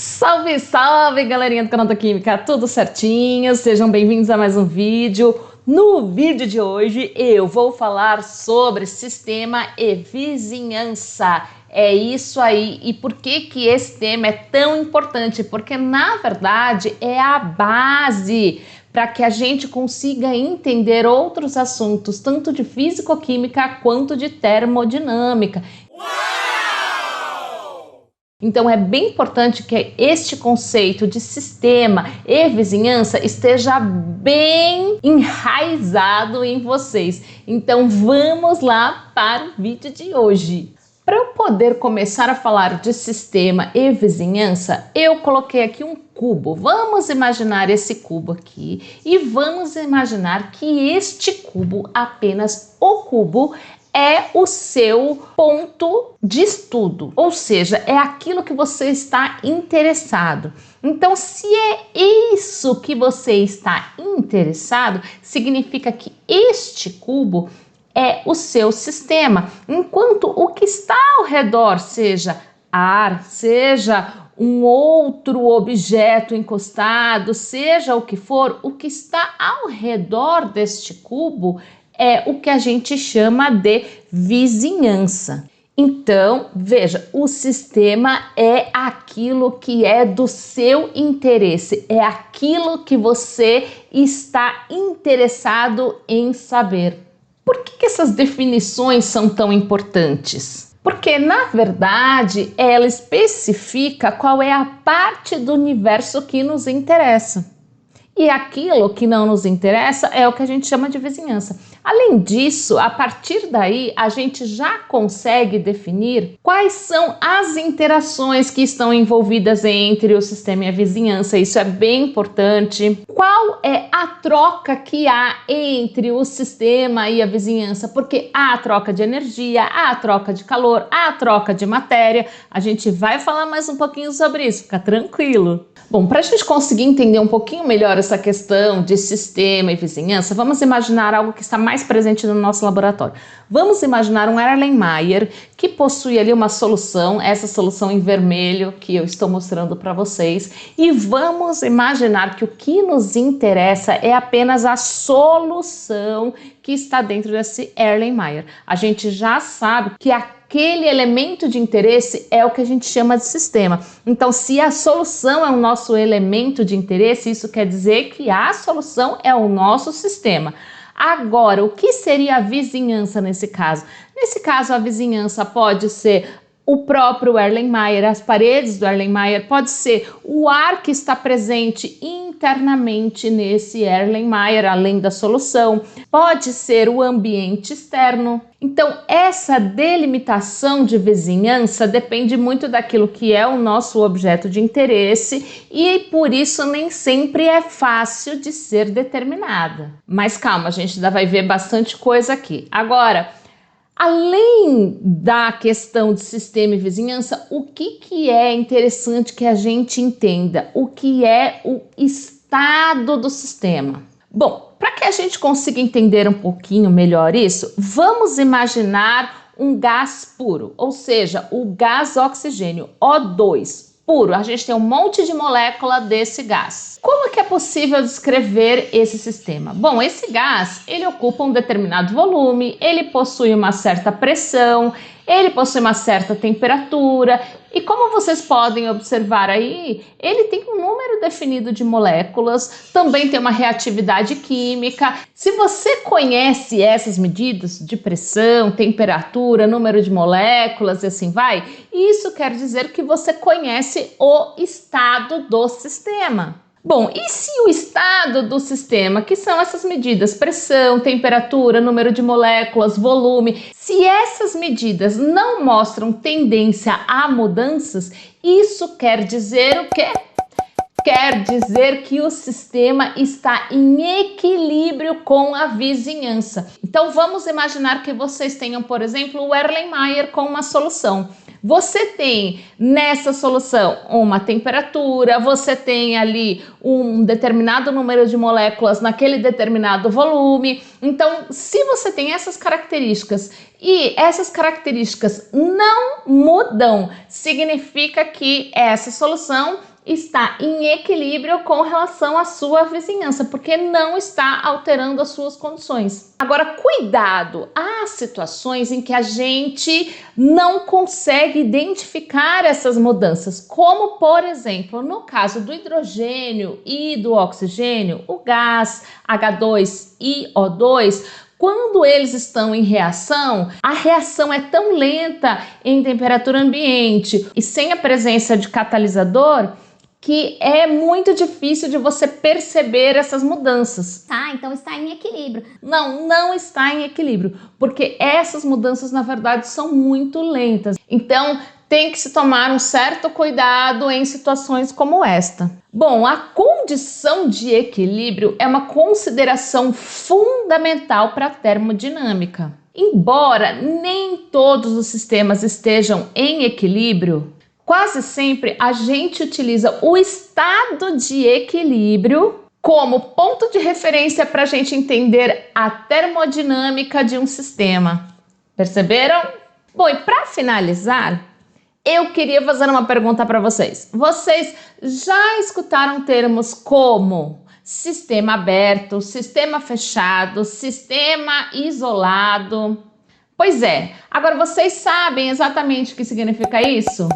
Salve, salve, galerinha do canal da Química, tudo certinho? Sejam bem-vindos a mais um vídeo. No vídeo de hoje eu vou falar sobre sistema e vizinhança. É isso aí. E por que esse tema é tão importante? Porque na verdade é a base para que a gente consiga entender outros assuntos, tanto de físico-química quanto de termodinâmica. Então é bem importante que este conceito de sistema e vizinhança esteja bem enraizado em vocês. Então vamos lá para o vídeo de hoje. Para eu poder começar a falar de sistema e vizinhança, eu coloquei aqui um cubo. Vamos imaginar esse cubo aqui e vamos imaginar que este cubo, apenas o cubo, é o seu ponto de estudo, ou seja, é aquilo que você está interessado. Então, se é isso que você está interessado, significa que este cubo é o seu sistema, enquanto o que está ao redor, seja ar, seja um outro objeto encostado, seja o que for, o que está ao redor deste cubo é o que a gente chama de vizinhança. Então, veja, o sistema é aquilo que é do seu interesse, é aquilo que você está interessado em saber. Por que essas definições são tão importantes? Porque, na verdade, ela especifica qual é a parte do universo que nos interessa. E aquilo que não nos interessa é o que a gente chama de vizinhança. Além disso, a partir daí, a gente já consegue definir quais são as interações que estão envolvidas entre o sistema e a vizinhança. Isso é bem importante. Qual é a troca que há entre o sistema e a vizinhança? Porque há a troca de energia, há a troca de calor, há a troca de matéria. A gente vai falar mais um pouquinho sobre isso, fica tranquilo. Bom, para a gente conseguir entender um pouquinho melhor essa questão de sistema e vizinhança, vamos imaginar algo que está mais presente no nosso laboratório. Vamos imaginar um Erlenmeyer que possui ali uma solução, essa solução em vermelho que eu estou mostrando para vocês, e vamos imaginar que o que nos interessa é apenas a solução que está dentro desse Erlenmeyer. A gente já sabe que aquele elemento de interesse é o que a gente chama de sistema. Então, se a solução é o nosso elemento de interesse, isso quer dizer que a solução é o nosso sistema. Agora, o que seria a vizinhança nesse caso? Nesse caso, a vizinhança pode ser o próprio Erlenmeyer, as paredes do Erlenmeyer, pode ser o ar que está presente internamente nesse Erlenmeyer, além da solução, pode ser o ambiente externo. Então, essa delimitação de vizinhança depende muito daquilo que é o nosso objeto de interesse e, por isso, nem sempre é fácil de ser determinada. Mas calma, a gente ainda vai ver bastante coisa aqui. Agora, além da questão de sistema e vizinhança, o que é interessante que a gente entenda? O que é o estado do sistema? Bom, para que a gente consiga entender um pouquinho melhor isso, vamos imaginar um gás puro, ou seja, o gás oxigênio, O2. Puro, a gente tem um monte de molécula desse gás. Como que é possível descrever esse sistema? Bom, esse gás, ele ocupa um determinado volume, ele possui uma certa pressão, ele possui uma certa temperatura e, como vocês podem observar aí, ele tem um número definido de moléculas, também tem uma reatividade química. Se você conhece essas medidas de pressão, temperatura, número de moléculas e assim vai, isso quer dizer que você conhece o estado do sistema. Bom, e se o estado do sistema, que são essas medidas, pressão, temperatura, número de moléculas, volume, se essas medidas não mostram tendência a mudanças, isso quer dizer o quê? Quer dizer que o sistema está em equilíbrio com a vizinhança. Então vamos imaginar que vocês tenham, por exemplo, o Erlenmeyer com uma solução. Você tem nessa solução uma temperatura, você tem ali um determinado número de moléculas naquele determinado volume. Então, se você tem essas características e essas características não mudam, significa que essa solução está em equilíbrio com relação à sua vizinhança, porque não está alterando as suas condições. Agora, cuidado! Há situações em que a gente não consegue identificar essas mudanças, como, por exemplo, no caso do hidrogênio e do oxigênio, o gás H2 e O2, quando eles estão em reação, a reação é tão lenta em temperatura ambiente e sem a presença de catalisador que é muito difícil de você perceber essas mudanças. Tá, então está em equilíbrio. Não está em equilíbrio, porque essas mudanças, na verdade, são muito lentas. Então, tem que se tomar um certo cuidado em situações como esta. Bom, a condição de equilíbrio é uma consideração fundamental para a termodinâmica. Embora nem todos os sistemas estejam em equilíbrio, quase sempre a gente utiliza o estado de equilíbrio como ponto de referência para a gente entender a termodinâmica de um sistema. Perceberam? Bom, e para finalizar, eu queria fazer uma pergunta para vocês. Vocês já escutaram termos como sistema aberto, sistema fechado, sistema isolado? Pois é, agora vocês sabem exatamente o que significa isso?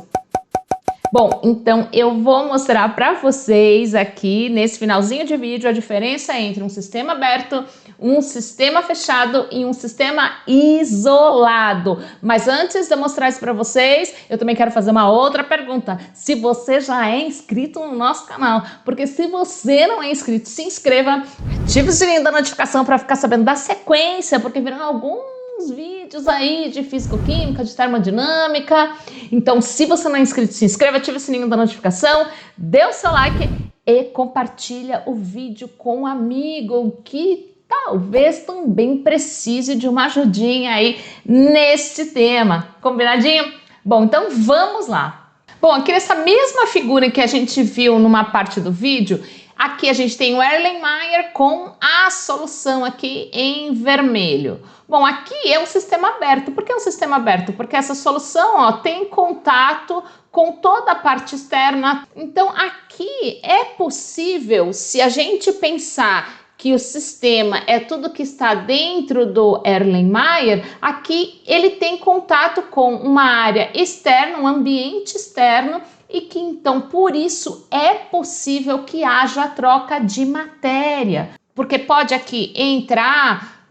Bom, então eu vou mostrar para vocês aqui nesse finalzinho de vídeo a diferença entre um sistema aberto, um sistema fechado e um sistema isolado. Mas antes de eu mostrar isso para vocês, eu também quero fazer uma outra pergunta. Se você já é inscrito no nosso canal, porque se você não é inscrito, se inscreva, ative o sininho da notificação para ficar sabendo da sequência, porque virão alguns vídeos aí de físico-química, de termodinâmica. Então, se você não é inscrito, se inscreva, ative o sininho da notificação, dê o seu like e compartilha o vídeo com um amigo que talvez também precise de uma ajudinha aí nesse tema. Combinadinho? Bom, então vamos lá. Bom, aqui nessa mesma figura que a gente viu numa parte do vídeo, aqui a gente tem o Erlenmeyer com a solução aqui em vermelho. Bom, aqui é um sistema aberto. Por que é um sistema aberto? Porque essa solução, ó, tem contato com toda a parte externa. Então, aqui é possível, se a gente pensar que o sistema é tudo que está dentro do Erlenmeyer, aqui ele tem contato com uma área externa, um ambiente externo, e que então por isso é possível que haja troca de matéria, porque pode aqui entrar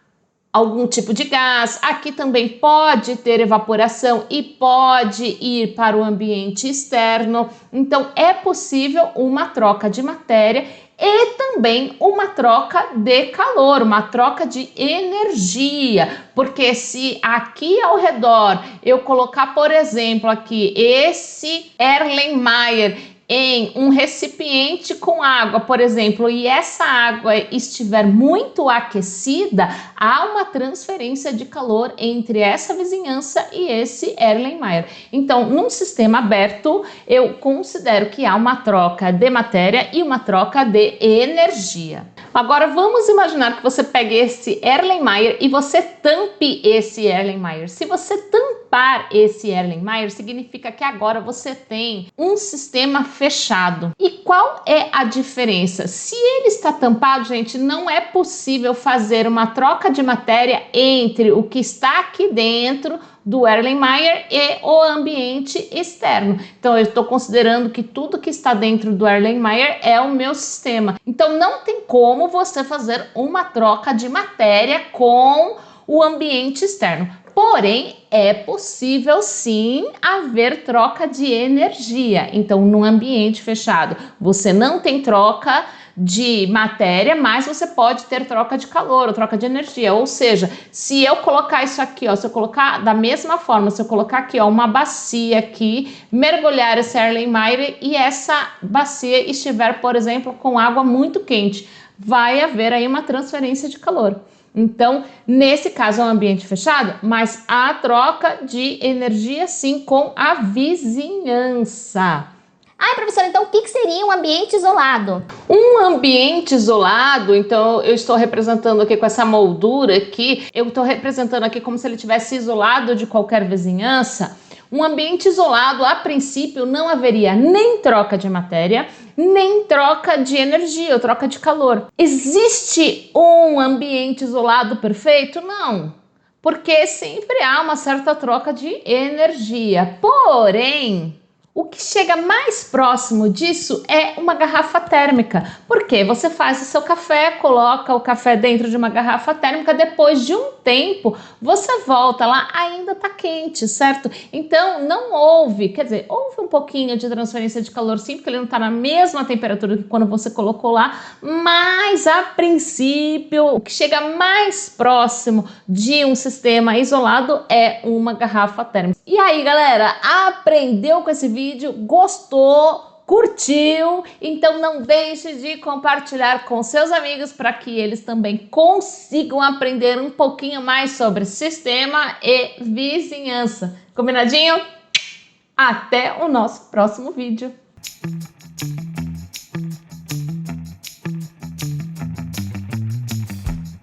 algum tipo de gás, aqui também pode ter evaporação e pode ir para o ambiente externo, então é possível uma troca de matéria e também uma troca de calor, uma troca de energia, porque se aqui ao redor eu colocar, por exemplo, aqui esse Erlenmeyer em um recipiente com água, por exemplo, e essa água estiver muito aquecida, há uma transferência de calor entre essa vizinhança e esse Erlenmeyer. Então, num sistema aberto, eu considero que há uma troca de matéria e uma troca de energia. Agora, vamos imaginar que você pegue esse Erlenmeyer e você tampe esse Erlenmeyer. Se você tampar esse Erlenmeyer, significa que agora você tem um sistema fechado. E qual é a diferença? Se ele está tampado, gente, não é possível fazer uma troca de matéria entre o que está aqui dentro do Erlenmeyer e o ambiente externo. Então eu estou considerando que tudo que está dentro do Erlenmeyer é o meu sistema. Então não tem como você fazer uma troca de matéria com o ambiente externo. Porém, é possível sim haver troca de energia. Então, num ambiente fechado, você não tem troca de matéria, mas você pode ter troca de calor ou troca de energia. Ou seja, se eu colocar isso aqui, ó, se eu colocar da mesma forma, se eu colocar aqui, ó, uma bacia aqui, mergulhar esse Erlenmeyer e essa bacia estiver, por exemplo, com água muito quente, vai haver aí uma transferência de calor. Então, nesse caso é um ambiente fechado, mas há troca de energia sim com a vizinhança. Ai, professora, então o que seria um ambiente isolado? Um ambiente isolado, então eu estou representando aqui com essa moldura aqui, eu estou representando aqui como se ele tivesse isolado de qualquer vizinhança. Um ambiente isolado, a princípio, não haveria nem troca de matéria, nem troca de energia ou troca de calor. Existe um ambiente isolado perfeito? Não, porque sempre há uma certa troca de energia. Porém, o que chega mais próximo disso é uma garrafa térmica, porque você faz o seu café, coloca o café dentro de uma garrafa térmica, depois de um tempo você volta lá, ainda está quente, certo? Então não houve, quer dizer, houve um pouquinho de transferência de calor sim, porque ele não está na mesma temperatura que quando você colocou lá, mas a princípio o que chega mais próximo de um sistema isolado é uma garrafa térmica. E aí, galera, aprendeu com esse vídeo? Gostou? Curtiu? Então não deixe de compartilhar com seus amigos para que eles também consigam aprender um pouquinho mais sobre sistema e vizinhança. Combinadinho? Até o nosso próximo vídeo.